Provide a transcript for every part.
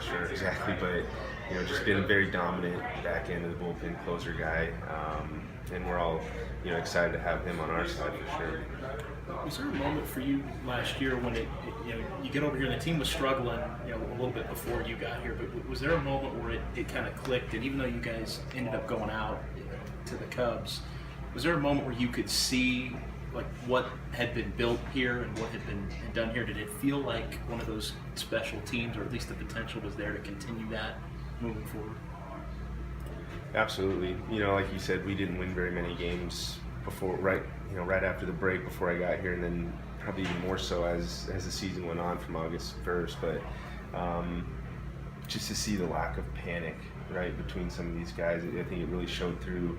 not sure exactly, but just been a very dominant back end of the bullpen closer guy, and we're all excited to have him on our side for sure. Was there a moment for you last year when you get over here and the team was struggling, a little bit before you got here, but was there a moment where it kind of clicked, and even though you guys ended up going out to the Cubs, was there a moment where you could see like what had been built here and what had been done here? Did it feel like one of those special teams, or at least the potential was there to continue that moving forward? Absolutely. Like you said, we didn't win very many games before, right after the break before I got here, and then probably even more so as the season went on from August 1st. But just to see the lack of panic, right, between some of these guys, I think it really showed through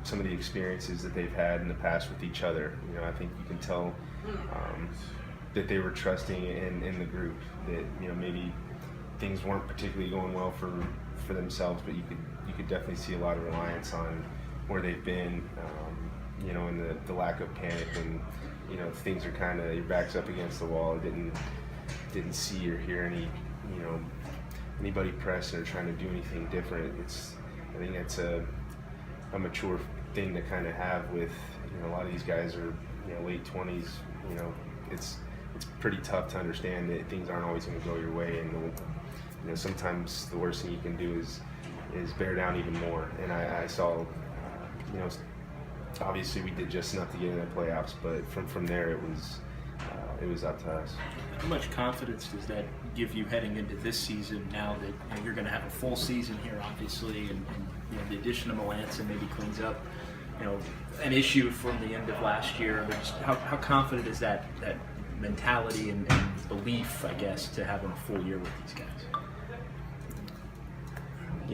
some of the experiences that they've had in the past with each other. I think you can tell that they were trusting in the group, that maybe things weren't particularly going well for themselves, but you could definitely see a lot of reliance on where they've been, and the lack of panic when things are kind of, your back's up against the wall. I didn't see or hear anybody press or trying to do anything different. I think that's a mature thing to kind of have with a lot of these guys are late 20s. It's pretty tough to understand that things aren't always going to go your way, and sometimes the worst thing you can do is bear down even more. And I saw obviously we did just enough to get in the playoffs, but from there it was up to us. How much confidence does that give you heading into this season now that you're going to have a full season here, obviously, and the addition of Melanson maybe cleans up an issue from the end of last year? I mean, just how confident is that mentality and belief, I guess, to having a full year with these guys?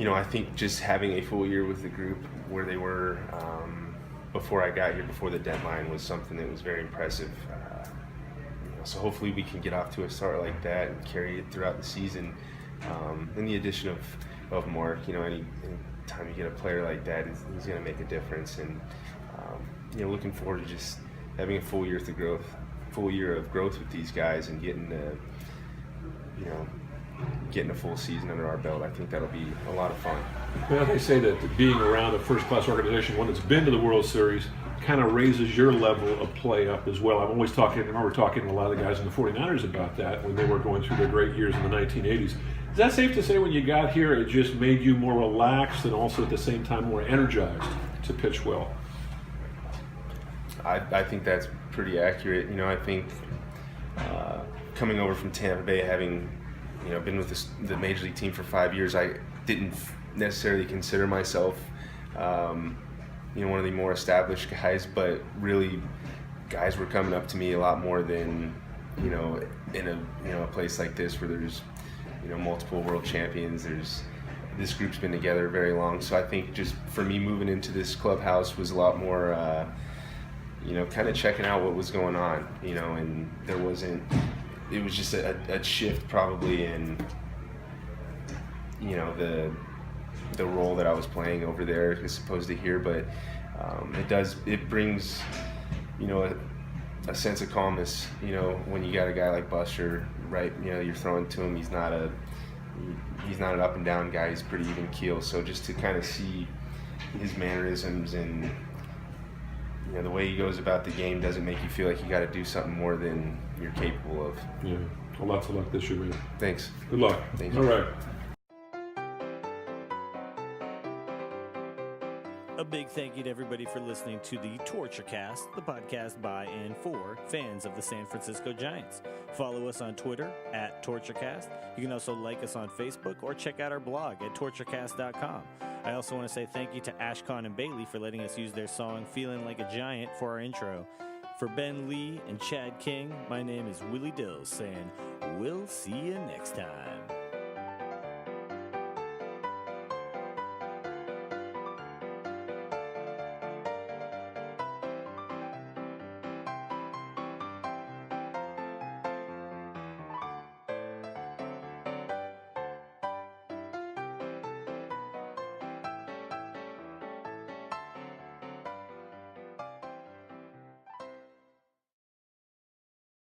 I think just having a full year with the group where they were before I got here, before the deadline, was something that was very impressive. So hopefully we can get off to a start like that and carry it throughout the season. And the addition of Mark, any time you get a player like that, he's going to make a difference. And looking forward to just having a full year of growth with these guys and getting a full season under our belt. I think that'll be a lot of fun. Well, they say that being around a first-class organization, one that's been to the World Series, kind of raises your level of play up as well. I remember talking to a lot of the guys in the 49ers about that when they were going through their great years in the 1980s. Is that safe to say when you got here it just made you more relaxed and also at the same time more energized to pitch well? I think that's pretty accurate. I think coming over from Tampa Bay, having been with the Major League team for 5 years, I didn't necessarily consider myself one of the more established guys, but really guys were coming up to me a lot more than in a place like this where there's multiple world champions. This group's been together very long, so I think just for me moving into this clubhouse was a lot more kind of checking out what was going on, and it was just a shift probably in the role that I was playing over there as opposed to here, but it brings a sense of calmness when you got a guy like Buster, right? You're throwing to him, he's not an up and down guy, he's pretty even keel. So just to kind of see his mannerisms and the way he goes about the game doesn't make you feel like you got to do something more than you're capable of. Yeah. Well, lots of luck this year, man. Thanks. Good luck. Thank you. All right. A big thank you to everybody for listening to the TortureCast, the podcast by and for fans of the San Francisco Giants. Follow us on Twitter @TortureCast. You can also like us on Facebook or check out our blog at torturecast.com. I also want to say thank you to Ashcon and Bailey for letting us use their song Feeling Like a Giant for our intro. For Ben Lee and Chad King, my name is Willie Dills saying, we'll see you next time.